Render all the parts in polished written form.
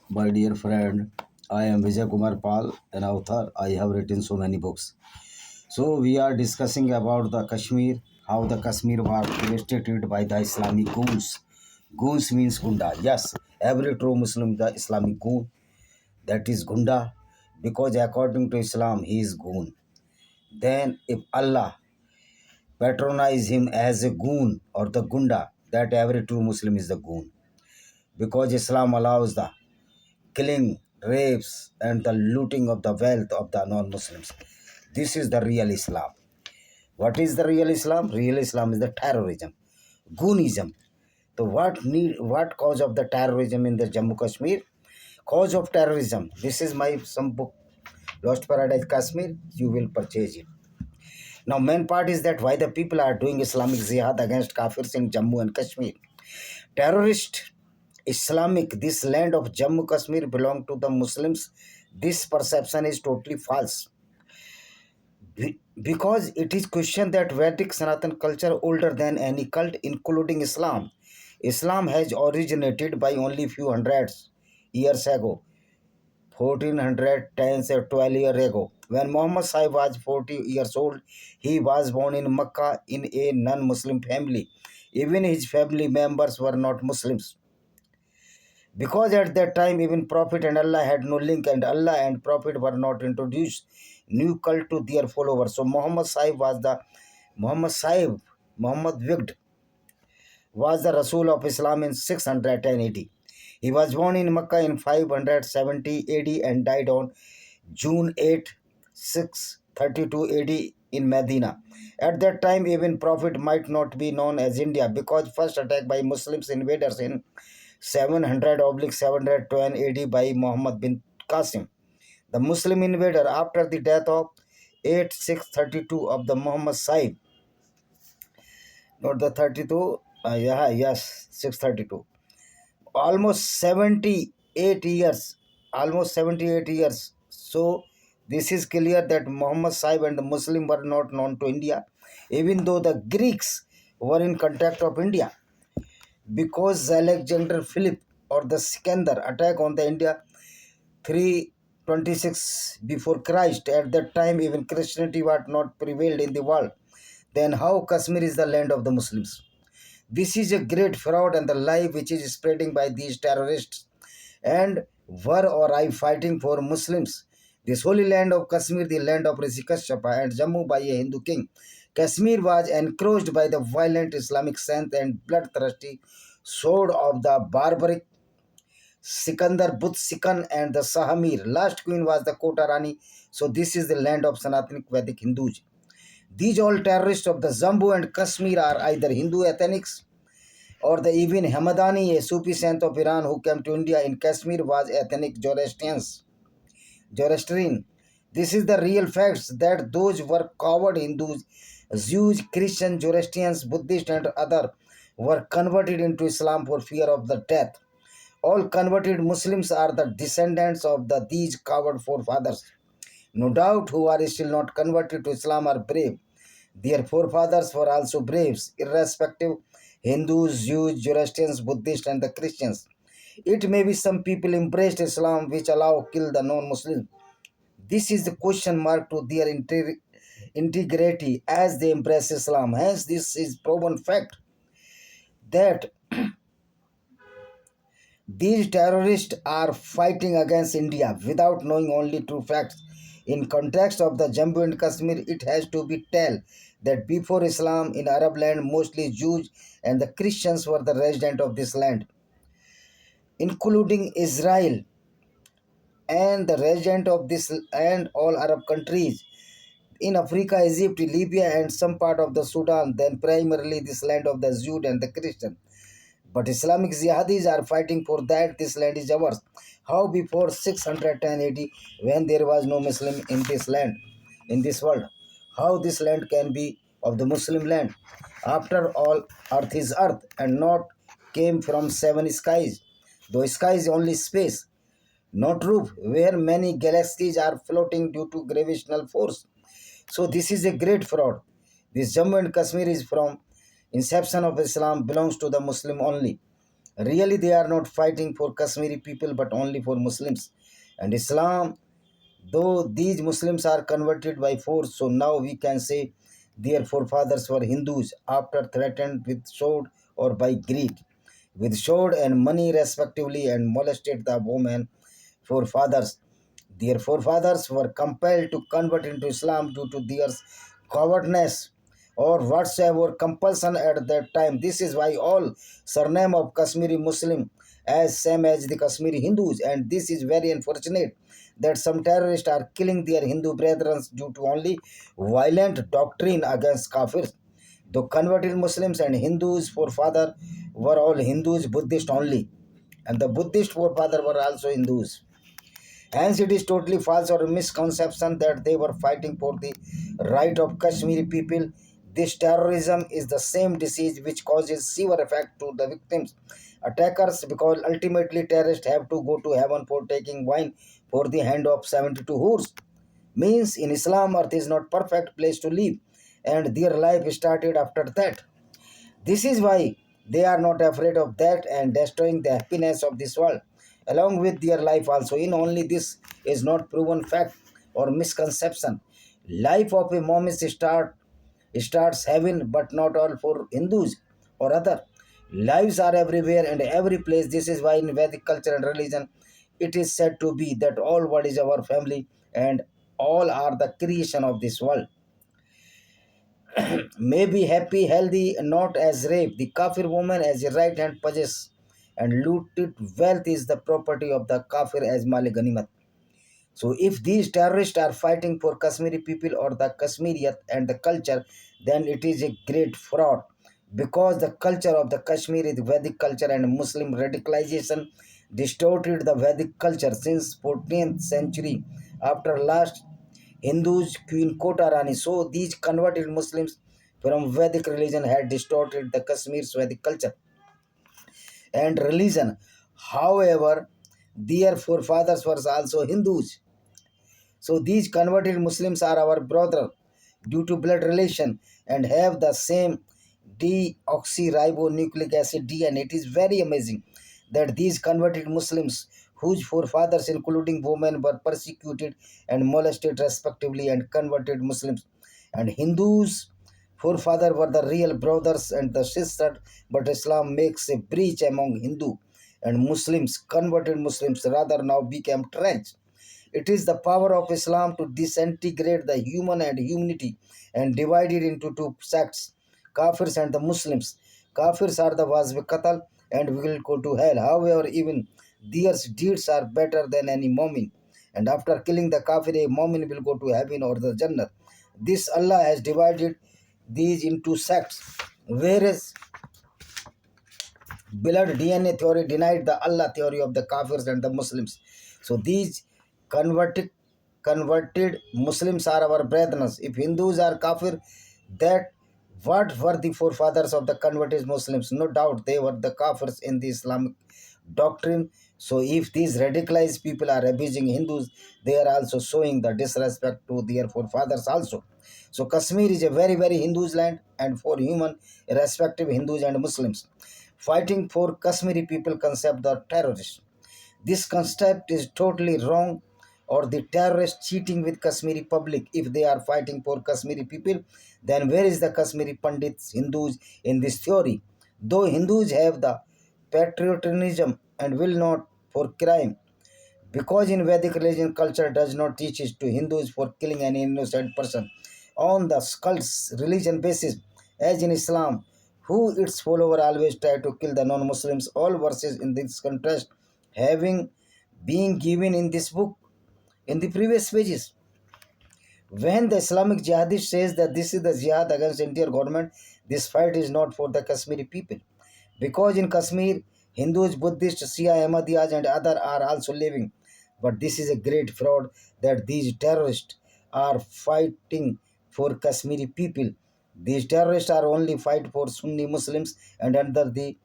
My dear friend, I am Vijay Kumar Pal, an author. I have written so many books. So we are discussing about the Kashmir, how the Kashmir was devastated by the Islamic goons. Goons means gunda. Yes, every true Muslim is the Islamic goon. That is gunda, because according to Islam, he is goon. Then if Allah patronize him as a goon or the gunda, that every true Muslim is the goon. Because Islam allows the killing, rapes, and the looting of the wealth of the non-Muslims. This is the real Islam. What is the real Islam? Real Islam is the terrorism, goonism. So what cause of the terrorism in the Jammu Kashmir? Cause of terrorism. This is my some book, Lost Paradise Kashmir. You will purchase it. Now, main part is that why the people are doing Islamic jihad against kafirs in Jammu and Kashmir. Terrorist Islamic, this land of Jammu Kashmir belong to the Muslims. This perception is totally false. Because it is questioned that Vedic Sanatan culture older than any cult, including Islam. Islam has originated by only few hundreds years ago, 1410 or 12 years ago. When Muhammad Sahib was 40 years old, he was born in Makkah in a non-Muslim family. Even his family members were not Muslims. Because at that time even Prophet and Allah had no link, and Allah and Prophet were not introduced new cult to their followers. So Muhammad Vigd was the Rasul of Islam in 610 AD. He was born in Mecca in 570 AD and died on June 8, 632 AD in Medina. At that time, even Prophet might not be known as India, because first attack by Muslims invaders in 700/712 AD by Muhammad bin Qasim, the Muslim invader, after the death of 8632 of the Muhammad Sahib, not the 32, yes, 632. Almost 78 years, almost 78 years. So this is clear that Muhammad Sahib and the Muslim were not known to India, even though the Greeks were in contact of India. Because Alexander Philip or the Sikandar attack on the India 326 before Christ. At that time, even Christianity was not prevailed in the world. Then how Kashmir is the land of the Muslims? This is a great fraud and the lie which is spreading by these terrorists. And were or I fighting for Muslims? This holy land of Kashmir, the land of Rishi Kashyapa and Jammu by a Hindu king. Kashmir was encroached by the violent Islamic saint and bloodthirsty sword of the barbaric Sikandar Butsikan and the Sahamir. Last queen was the Kota Rani. So this is the land of Sanatanic Vedic Hindus. These all terrorists of the Jammu and Kashmir are either Hindu ethnics or the even Hamadani, a Sufi saint of Iran who came to India in Kashmir, was ethnic Zoroastrian. This is the real facts, that those were coward Hindus, Jews, Christians, Zoroastrians, Buddhists and other were converted into Islam for fear of the death. All converted Muslims are the descendants of these coward forefathers. No doubt who are still not converted to Islam are brave. Their forefathers were also braves, irrespective Hindus, Jews, Zoroastrians, Buddhists, and the Christians. It may be some people embraced Islam which allow kill the non-Muslims. This is the question mark to their integrity as they embrace Islam. Hence, this is proven fact that these terrorists are fighting against India without knowing only true facts. In context of the Jammu and Kashmir, it has to be told that before Islam in Arab land, mostly Jews and the Christians were the resident of this land, including Israel and the resident of this and all Arab countries. In Africa, Egypt, Libya, and some part of the Sudan, then primarily this land of the Jews and the Christians. But Islamic jihadis are fighting for that this land is ours. How before 610 AD, when there was no Muslim in this land, in this world? How this land can be of the Muslim land? After all, earth is earth and not came from seven skies. Though sky is only space, not roof, where many galaxies are floating due to gravitational force. So this is a great fraud. This Jammu and Kashmir is from inception of Islam belongs to the Muslim only. Really, they are not fighting for Kashmiri people but only for Muslims and Islam. Though these Muslims are converted by force, so now we can say their forefathers were Hindus after threatened with sword or by greed, with sword and money respectively, and molested the women forefathers. Their forefathers were compelled to convert into Islam due to their cowardness or whatsoever compulsion at that time. This is why all surname of Kashmiri Muslim as same as the Kashmiri Hindus, and this is very unfortunate that some terrorists are killing their Hindu brethren due to only violent doctrine against Kafirs. The converted Muslims and Hindus forefather were all Hindus, Buddhist only, and the Buddhist forefather were also Hindus. Hence, it is totally false or a misconception that they were fighting for the right of Kashmiri people. This terrorism is the same disease which causes severe effect to the victims, attackers, because ultimately terrorists have to go to heaven for taking wine for the hand of 72 whores. Means in Islam, earth is not perfect place to live, and their life started after that. This is why they are not afraid of that and destroying the happiness of this world, along with their life also. In only this is not proven fact or misconception. Life of a starts heaven, but not all for Hindus or other. Lives are everywhere and every place. This is why in Vedic culture and religion, it is said to be that all world is our family and all are the creation of this world. May be happy, healthy, not as rape. The Kafir woman as a right hand possess and looted wealth is the property of the Kafir as Mali Ganimat. So if these terrorists are fighting for Kashmiri people or the Kashmiriyat and the culture, then it is a great fraud because the culture of the Kashmir is Vedic culture and Muslim radicalization distorted the Vedic culture since 14th century after last Hindus Queen Kota Rani. So these converted Muslims from Vedic religion had distorted the Kashmir's Vedic culture and religion. However, their forefathers were also Hindus. So these converted Muslims are our brother due to blood relation and have the same deoxyribonucleic acid DNA. It is very amazing that these converted Muslims, whose forefathers, including women, were persecuted and molested respectively, and converted Muslims and Hindus, forefathers were the real brothers and the sisters, but Islam makes a breach among Hindu and Muslims. Converted Muslims rather now became trench. It is the power of Islam to disintegrate the human and humanity and divide it into two sects, Kafirs and the Muslims. Kafirs are the Wazb Qatal and will go to hell. However, even their deeds are better than any Mu'min. And after killing the Kafir, a Mu'min will go to heaven or the Jannah. This Allah has divided these into sects, whereas blood DNA theory denied the Allah theory of the Kafirs and the Muslims. So these converted converted Muslims are our brethren. If Hindus are Kafir, that what were the forefathers of the converted Muslims? No doubt they were the Kafirs in the Islamic doctrine. So if these radicalized people are abusing Hindus, they are also showing the disrespect to their forefathers also. So Kashmir is a very, very Hindus land and for human, irrespective Hindus and Muslims. Fighting for Kashmiri people concept the terrorists. This concept is totally wrong or the terrorists cheating with Kashmiri public. If they are fighting for Kashmiri people, then where is the Kashmiri Pandits, Hindus in this theory? Though Hindus have the patriotism and will not for crime, because in Vedic religion culture does not teach it to Hindus for killing an innocent person on the cult's religion basis, as in Islam, who its follower always try to kill the non-Muslims. All verses in this contrast having been given in this book in the previous pages. When the Islamic jihadist says that this is the jihad against Indian government, this fight is not for the Kashmiri people. Because in Kashmir, Hindus, Buddhists, Shia, Ahmadiyas and others are also living. But this is a great fraud that these terrorists are fighting for Kashmiri people. These terrorists are only fight for Sunni Muslims and under the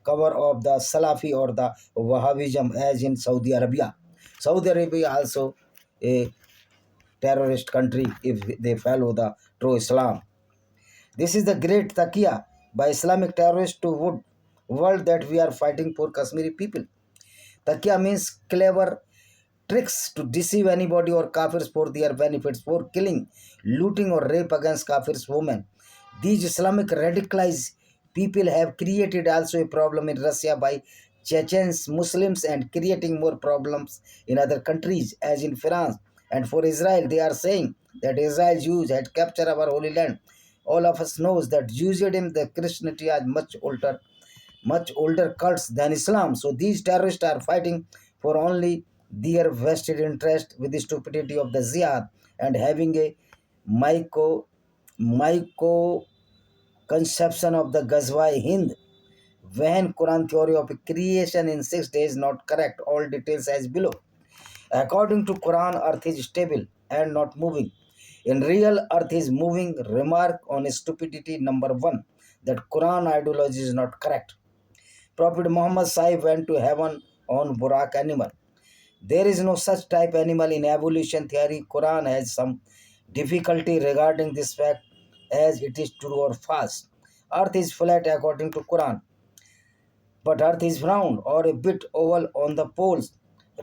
cover of the Salafi or the Wahhabism as in Saudi Arabia. Saudi Arabia also a terrorist country if they follow the true Islam. This is the great taqiyya by Islamic terrorists to wood world that we are fighting for Kashmiri people. Takia means clever tricks to deceive anybody or kafirs for their benefits, for killing, looting or rape against kafirs women. These Islamic radicalized people have created also a problem in Russia by Chechens, Muslims and creating more problems in other countries as in France. And for Israel, they are saying that Israel Jews had captured our holy land. All of us knows that Judaism, the Christianity are much older cults than Islam. So these terrorists are fighting for only their vested interest with the stupidity of the Ziyad and having a myco conception of the Ghazwa Hind. When Quran theory of creation in 6 days not correct. All details as below. According to Quran, earth is stable and not moving. In real, earth is moving. Remark on stupidity number one, that Quran ideology is not correct. Prophet Muhammad Sahib went to heaven on Burak animal. There is no such type animal in evolution theory. Quran has some difficulty regarding this fact as it is true or false. Earth is flat according to Quran, but earth is round or a bit oval on the poles.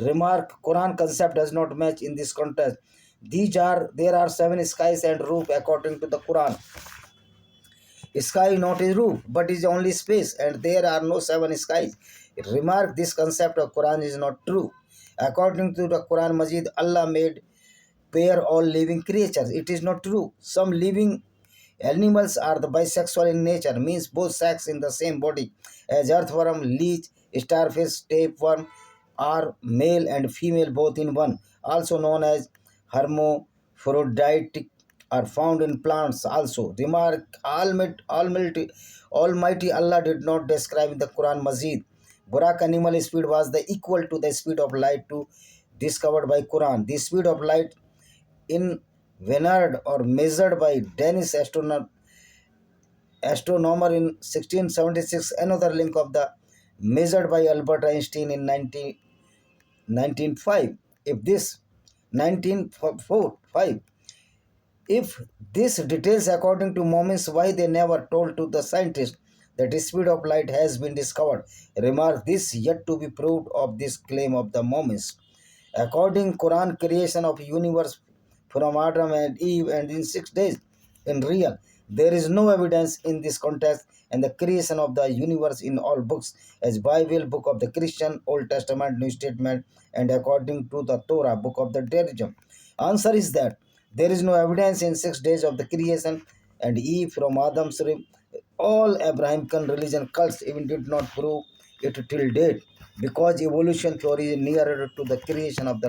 Remark, Quran concept does not match in this context. There are seven skies and roof according to the Quran. Sky not a roof, but is only space, and there are no seven skies. Remark, this concept of Quran is not true. According to the Quran Majid, Allah made pair all living creatures. It is not true. Some living animals are the bisexual in nature, means both sex in the same body, as earthworm, leech, starfish, tapeworm are male and female both in one, also known as hermaphroditic, are found in plants also. Remark, Almighty Allah did not describe in the Quran Majid. Burak animal speed was the equal to the speed of light to discovered by Quran. The speed of light in Venard or measured by Danish astronomer in 1676. Another link of the measured by Albert Einstein in 1905. If this 1945, if this details according to Moments, why they never told to the scientist that the speed of light has been discovered. Remark, this yet to be proved of this claim of the Moments. According Quran, creation of universe from Adam and Eve and in 6 days. In real, there is no evidence in this context and the creation of the universe in all books as Bible, book of the Christian, Old Testament, New Testament, and according to the Torah, book of the Judaism. Answer is that there is no evidence in 6 days of the creation and Eve from Adam's rib. All Abrahamican religion cults even did not prove it till date, because evolution theory is nearer to the creation of the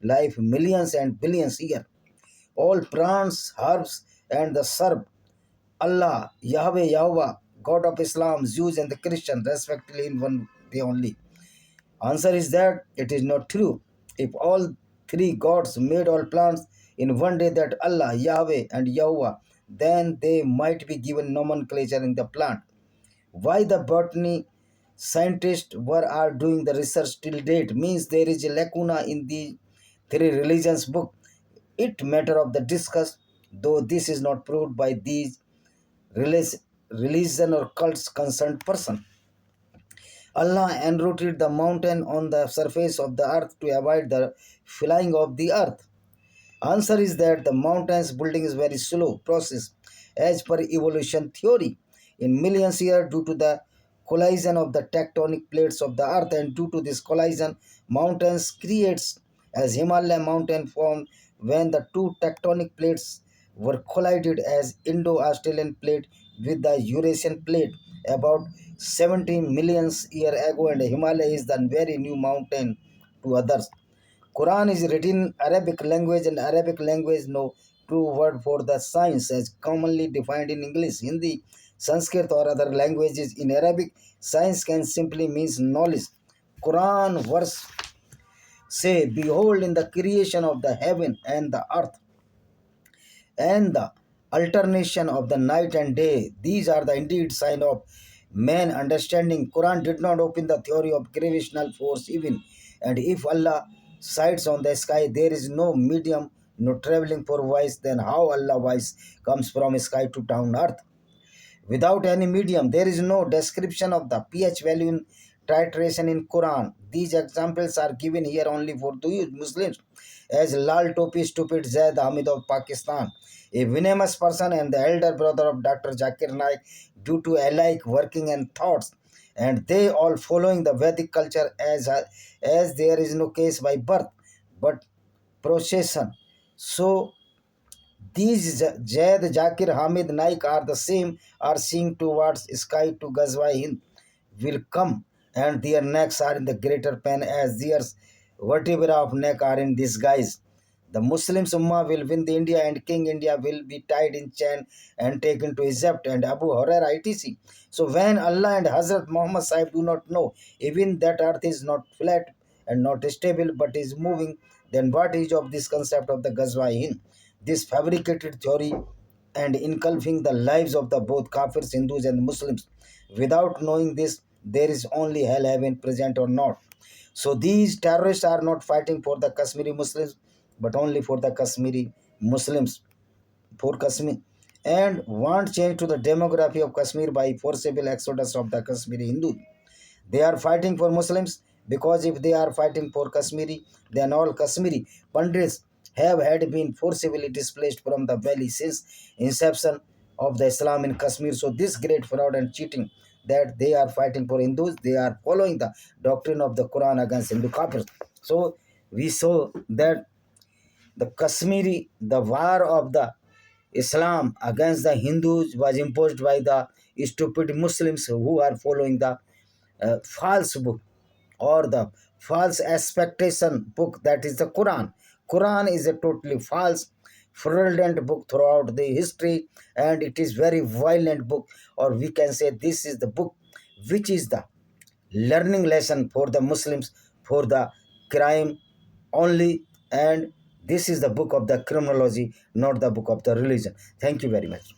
life millions and billions years. All plants, herbs, and the serb Allah, Yahweh, Yahweh, God of Islam, Jews, and the Christians, respectively, in one day only. Answer is that it is not true. If all three gods made all plants in one day, that Allah, Yahweh, and Yahweh, then they might be given nomenclature in the plant. Why the botany scientists are doing the research till date means there is a lacuna in the three religions book. It matter of the discuss, though this is not proved by these religion or cults concerned person. Allah enrooted the mountain on the surface of the earth to avoid the flying of the earth. Answer is that the mountains building is very slow process as per evolution theory. In millions years, due to the collision of the tectonic plates of the earth, and due to this collision, mountains creates as Himalaya mountain formed when the two tectonic plates were collided as Indo-Australian plate with the Eurasian plate about 17 million years ago, and Himalaya is the very new mountain to others. Quran is written in Arabic language, and Arabic language no true word for the science as commonly defined in English, Hindi, Sanskrit or other languages. In Arabic, science can simply means knowledge. Quran verse say, behold in the creation of the heaven and the earth and the alternation of the night and day. These are the indeed sign of man understanding. Quran did not open the theory of gravitational force even, and if Allah sides on the sky, there is no medium, no traveling for voice. Then how Allah voice comes from sky to down earth? without any medium. There is no description of the pH value in titration in Quran. These examples are given here only for those Muslims, as Lal Topi Stupid Zaid Hamid of Pakistan, a venomous person and the elder brother of Dr. Zakir Naik, due to alike working and thoughts, and they all following the Vedic culture, as there is no case by birth but procession. So these Zaid, Zakir, Hamid, Naik are the same, are seeing towards sky to Ghazwa Hind will come, and their necks are in the greater pain as their vertebrae of neck are in disguise. The Muslims Ummah will win the India, and King India will be tied in chain and taken to Egypt and Abu Huraira etc. So when Allah and Hazrat Muhammad Sahib do not know even that earth is not flat and not stable but is moving, then what is of this concept of the Ghazwa Hind? This fabricated theory and inculcating the lives of the both Kafirs, Hindus and Muslims. Without knowing this, there is only hell heaven present or not. So these terrorists are not fighting for the Kashmiri Muslims, but only for the Kashmiri Muslims, for Kashmir, and want change to the demography of Kashmir by forcible exodus of the Kashmiri Hindu. They are fighting for Muslims because if they are fighting for Kashmiri, then all Kashmiri Pandits have had been forcibly displaced from the valley since inception of the Islam in Kashmir. So this great fraud and cheating that they are fighting for Hindus, they are following the doctrine of the Quran against Hindu Kafirs. So we saw that the war of the Islam against the Hindus was imposed by the stupid Muslims who are following the false book or the false expectation book, that is the Quran. Quran is a totally false, fraudulent book throughout the history, and it is very violent book, or we can say this is the book which is the learning lesson for the Muslims for the crime only, and this is the book of the criminology, not the book of the religion. Thank you very much.